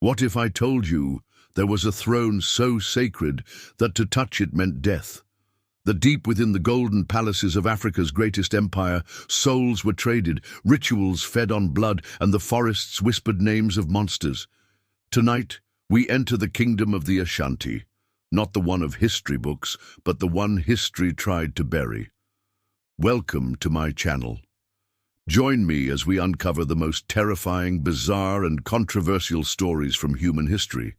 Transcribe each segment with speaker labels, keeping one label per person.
Speaker 1: What if I told you there was a throne so sacred that to touch it meant death? That deep within the golden palaces of Africa's greatest empire, souls were traded, rituals fed on blood, and the forests whispered names of monsters. Tonight, we enter the kingdom of the Ashanti, not the one of history books, but the one history tried to bury. Welcome to my channel. Join me as we uncover the most terrifying, bizarre, and controversial stories from human history.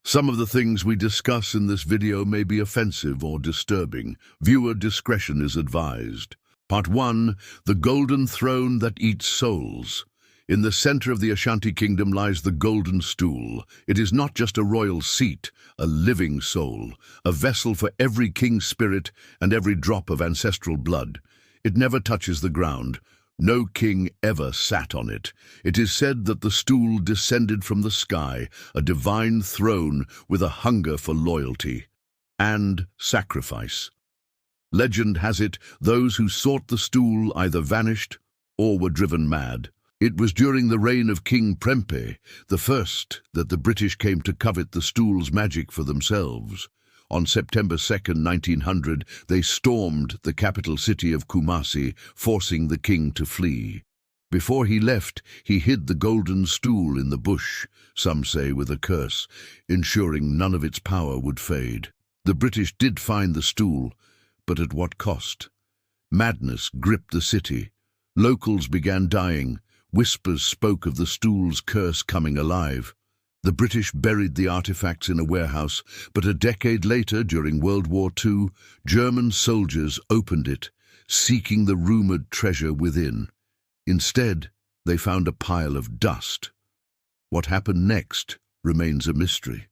Speaker 1: Some of the things we discuss in this video may be offensive or disturbing. Viewer discretion is advised. Part 1. The Golden Throne That Eats Souls. In the center of the Ashanti Kingdom lies the Golden Stool. It is not just a royal seat, a living soul, a vessel for every king's spirit and every drop of ancestral blood. It never touches the ground. No king ever sat on it. It is said that the stool descended from the sky, a divine throne with a hunger for loyalty and sacrifice. Legend has it those who sought the stool either vanished or were driven mad. It was during the reign of King Prempeh, the first, that the British came to covet the stool's magic for themselves. On September 2nd, 1900, they stormed the capital city of Kumasi, forcing the king to flee. Before he left, he hid the golden stool in the bush, some say with a curse, ensuring none of its power would fade. The British did find the stool, but at what cost? Madness gripped the city. Locals began dying. Whispers spoke of the stool's curse coming alive. The British buried the artifacts in a warehouse, but a decade later, during World War II, German soldiers opened it, seeking the rumored treasure within. Instead, they found a pile of dust. What happened next remains a mystery.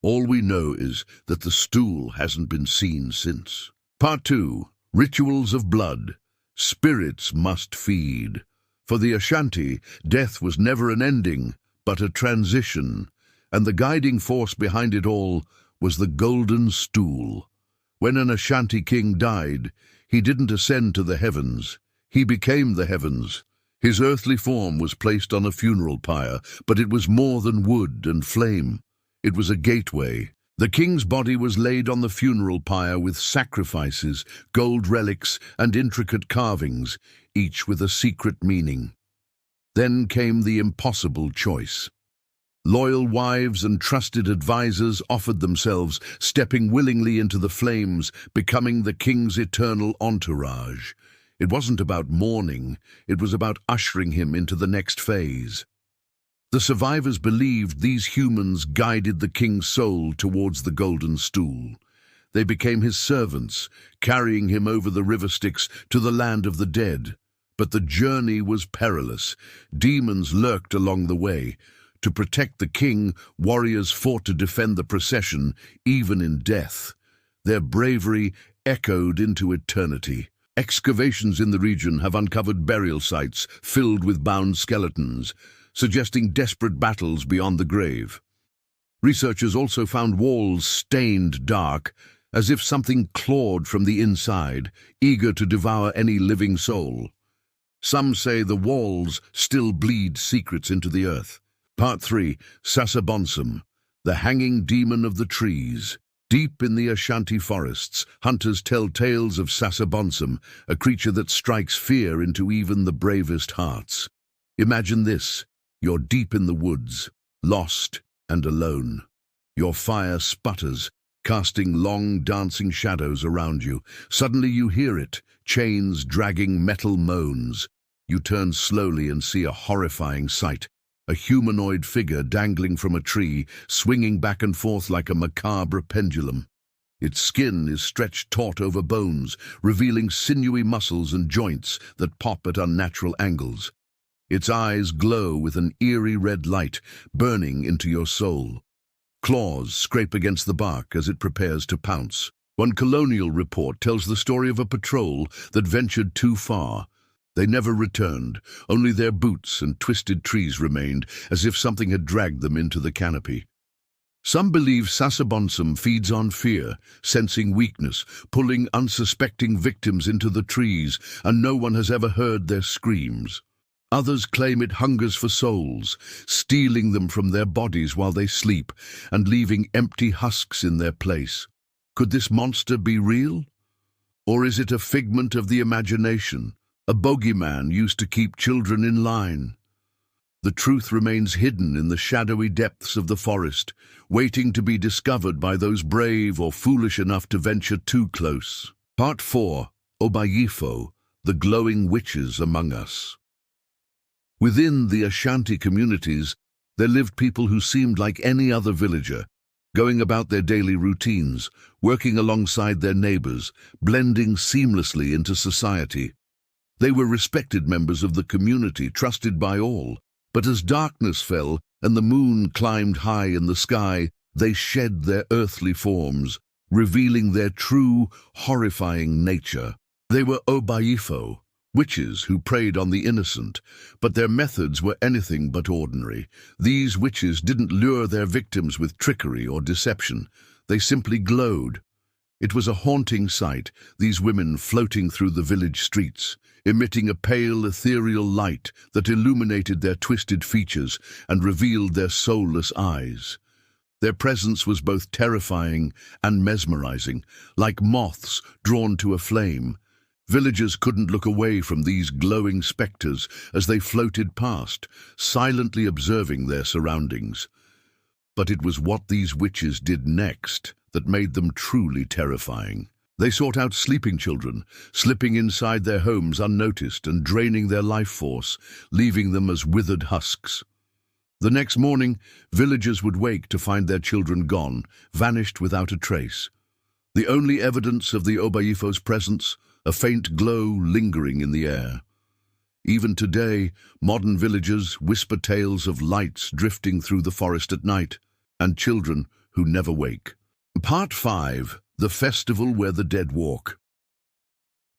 Speaker 1: All we know is that the stool hasn't been seen since. Part 2. Rituals of Blood. Spirits must feed. For the Ashanti, death was never an ending, but a transition, and the guiding force behind it all was the golden stool. When an Ashanti king died, he didn't ascend to the heavens. He became the heavens. His earthly form was placed on a funeral pyre, but it was more than wood and flame. It was a gateway. The king's body was laid on the funeral pyre with sacrifices, gold relics, and intricate carvings, each with a secret meaning. Then came the impossible choice. Loyal wives and trusted advisors offered themselves, stepping willingly into the flames, becoming the king's eternal entourage. It wasn't about mourning, it was about ushering him into the next phase. The survivors believed these humans guided the king's soul towards the golden stool. They became his servants, carrying him over the river Styx to the land of the dead. But the journey was perilous. Demons lurked along the way. To protect the king, warriors fought to defend the procession, even in death. Their bravery echoed into eternity. Excavations in the region have uncovered burial sites filled with bound skeletons, suggesting desperate battles beyond the grave. Researchers also found walls stained dark, as if something clawed from the inside, eager to devour any living soul. Some say the walls still bleed secrets into the earth. Part 3. Sasabonsum, the hanging demon of the trees. Deep in the Ashanti forests, hunters tell tales of Sasabonsum, a creature that strikes fear into even the bravest hearts. Imagine this. You're deep in the woods, lost and alone. Your fire sputters, casting long dancing shadows around you. Suddenly you hear it, chains dragging metal moans. You turn slowly and see a horrifying sight. A humanoid figure dangling from a tree, swinging back and forth like a macabre pendulum. Its skin is stretched taut over bones, revealing sinewy muscles and joints that pop at unnatural angles. Its eyes glow with an eerie red light, burning into your soul. Claws scrape against the bark as it prepares to pounce. One colonial report tells the story of a patrol that ventured too far. They never returned. Only their boots and twisted trees remained, as if something had dragged them into the canopy. Some believe Sasabonsum feeds on fear, sensing weakness, pulling unsuspecting victims into the trees, and no one has ever heard their screams. Others claim it hungers for souls, stealing them from their bodies while they sleep and leaving empty husks in their place. Could this monster be real? Or is it a figment of the imagination, a bogeyman used to keep children in line? The truth remains hidden in the shadowy depths of the forest, waiting to be discovered by those brave or foolish enough to venture too close. Part 4. Obayifo, the glowing witches among us. Within the Ashanti communities, there lived people who seemed like any other villager, going about their daily routines, working alongside their neighbors, blending seamlessly into society. They were respected members of the community, trusted by all. But as darkness fell and the moon climbed high in the sky, they shed their earthly forms, revealing their true, horrifying nature. They were Obayifo, witches who preyed on the innocent, but their methods were anything but ordinary. These witches didn't lure their victims with trickery or deception. They simply glowed. It was a haunting sight, these women floating through the village streets, emitting a pale, ethereal light that illuminated their twisted features and revealed their soulless eyes. Their presence was both terrifying and mesmerizing, like moths drawn to a flame. Villagers couldn't look away from these glowing specters as they floated past, silently observing their surroundings. But it was what these witches did next that made them truly terrifying. They sought out sleeping children, slipping inside their homes unnoticed and draining their life force, leaving them as withered husks. The next morning, villagers would wake to find their children gone, vanished without a trace. The only evidence of the Obayifo's presence, a faint glow lingering in the air. Even today, modern villagers whisper tales of lights drifting through the forest at night, and children who never wake. Part 5. The Festival Where the Dead Walk.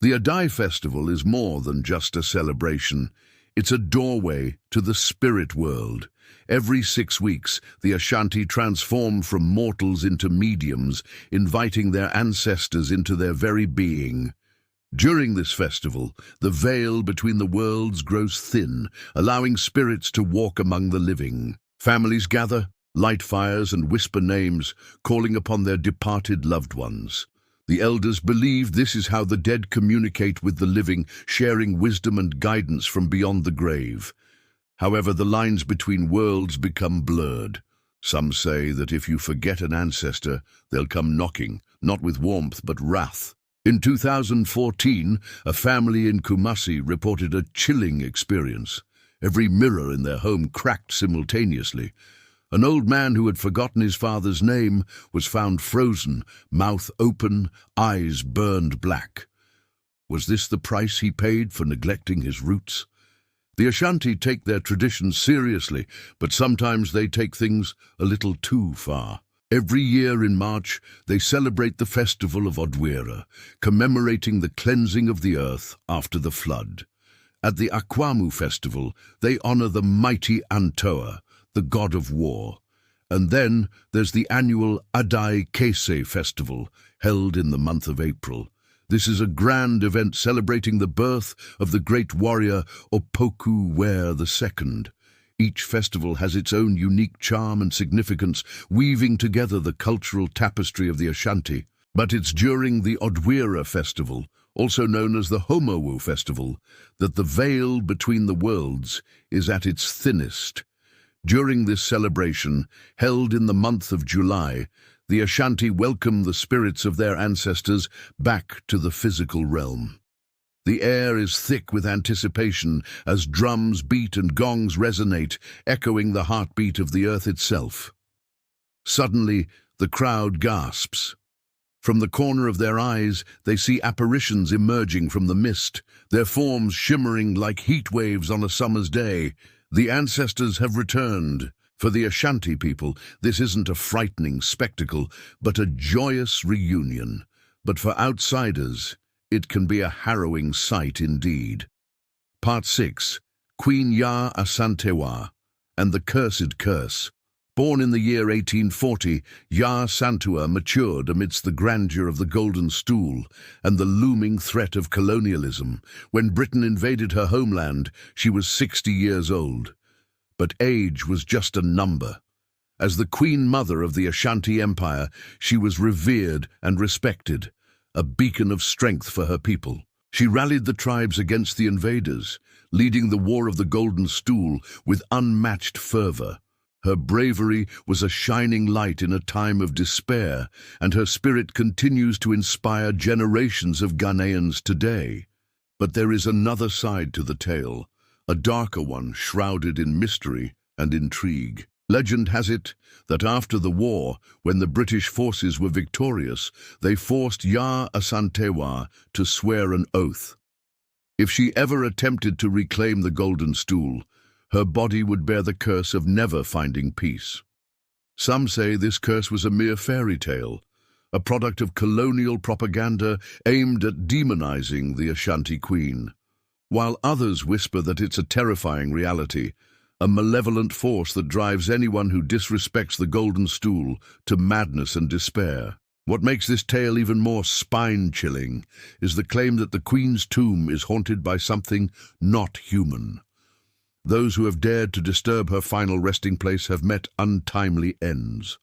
Speaker 1: The Adai Festival is more than just a celebration. It's a doorway to the spirit world. Every 6 weeks, the Ashanti transform from mortals into mediums, inviting their ancestors into their very being. During this festival, the veil between the worlds grows thin, allowing spirits to walk among the living. Families gather, light fires and whisper names, calling upon their departed loved ones. The elders believe this is how the dead communicate with the living, sharing wisdom and guidance from beyond the grave. However, the lines between worlds become blurred. Some say that if you forget an ancestor, they'll come knocking, not with warmth but wrath. In 2014, a family in Kumasi reported a chilling experience. Every mirror in their home cracked simultaneously. An old man who had forgotten his father's name was found frozen, mouth open, eyes burned black. Was this the price he paid for neglecting his roots? The Ashanti take their traditions seriously, but sometimes they take things a little too far. Every year in March, they celebrate the festival of Odwira, commemorating the cleansing of the earth after the flood. At the Akwamu festival, they honor the mighty Antoa, the god of war. And then there's the annual Adai Kese festival, held in the month of April. This is a grand event celebrating the birth of the great warrior Opoku Ware II. Each festival has its own unique charm and significance, weaving together the cultural tapestry of the Ashanti. But it's during the Odwira festival, also known as the Homowu festival, that the veil between the worlds is at its thinnest. During this celebration, held in the month of July, the Ashanti welcome the spirits of their ancestors back to the physical realm. The air is thick with anticipation as drums beat and gongs resonate, echoing the heartbeat of the earth itself. Suddenly, the crowd gasps. From the corner of their eyes, they see apparitions emerging from the mist, their forms shimmering like heat waves on a summer's day. The ancestors have returned. For the Ashanti people, this isn't a frightening spectacle, but a joyous reunion. But for outsiders, it can be a harrowing sight indeed. Part 6. Queen Ya Asantewa and the Cursed Curse. Born in the year 1840, Ya Santua matured amidst the grandeur of the Golden Stool and the looming threat of colonialism. When Britain invaded her homeland, she was 60 years old. But age was just a number. As the Queen Mother of the Ashanti Empire, she was revered and respected, a beacon of strength for her people. She rallied the tribes against the invaders, leading the War of the Golden Stool with unmatched fervor. Her bravery was a shining light in a time of despair, and her spirit continues to inspire generations of Ghanaians today. But there is another side to the tale, a darker one shrouded in mystery and intrigue. Legend has it that after the war, when the British forces were victorious, they forced Ya Asantewa to swear an oath. If she ever attempted to reclaim the Golden Stool, her body would bear the curse of never finding peace. Some say this curse was a mere fairy tale, a product of colonial propaganda aimed at demonizing the Ashanti Queen, while others whisper that it's a terrifying reality, a malevolent force that drives anyone who disrespects the Golden Stool to madness and despair. What makes this tale even more spine-chilling is the claim that the Queen's tomb is haunted by something not human. Those who have dared to disturb her final resting place have met untimely ends.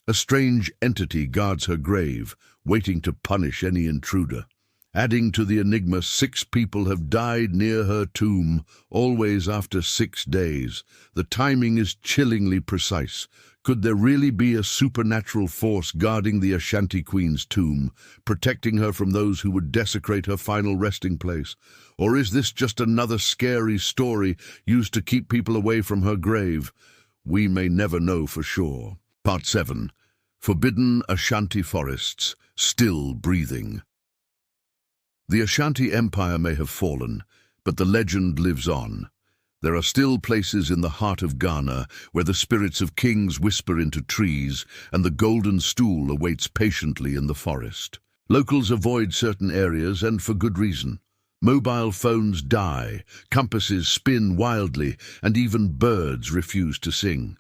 Speaker 1: A strange entity guards her grave, waiting to punish any intruder. Adding to the enigma, 6 people have died near her tomb, always after 6 days. The timing is chillingly precise. Could there really be a supernatural force guarding the Ashanti Queen's tomb, protecting her from those who would desecrate her final resting place? Or is this just another scary story used to keep people away from her grave? We may never know for sure. Part 7. Forbidden Ashanti Forests, Still Breathing. The Ashanti Empire may have fallen, but the legend lives on. There are still places in the heart of Ghana where the spirits of kings whisper into trees and the Golden Stool awaits patiently in the forest. Locals avoid certain areas, and for good reason. Mobile phones die, compasses spin wildly, and even birds refuse to sing.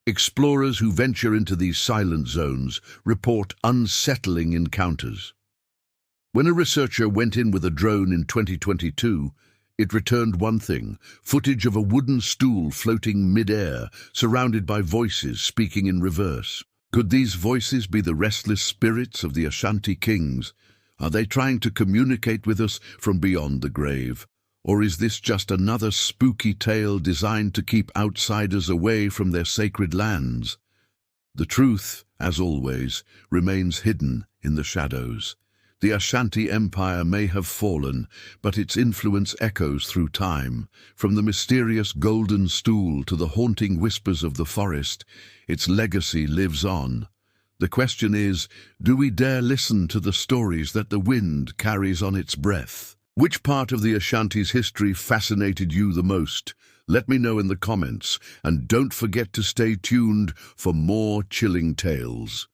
Speaker 1: Explorers who venture into these silent zones report unsettling encounters. When a researcher went in with a drone in 2022, it returned one thing: footage of a wooden stool floating mid-air, surrounded by voices speaking in reverse. Could these voices be the restless spirits of the Ashanti kings? Are they trying to communicate with us from beyond the grave? Or is this just another spooky tale designed to keep outsiders away from their sacred lands? The truth, as always, remains hidden in the shadows. The Ashanti Empire may have fallen, but its influence echoes through time. From the mysterious Golden Stool to the haunting whispers of the forest, its legacy lives on. The question is, do we dare listen to the stories that the wind carries on its breath? Which part of the Ashanti's history fascinated you the most? Let me know in the comments, and don't forget to stay tuned for more chilling tales.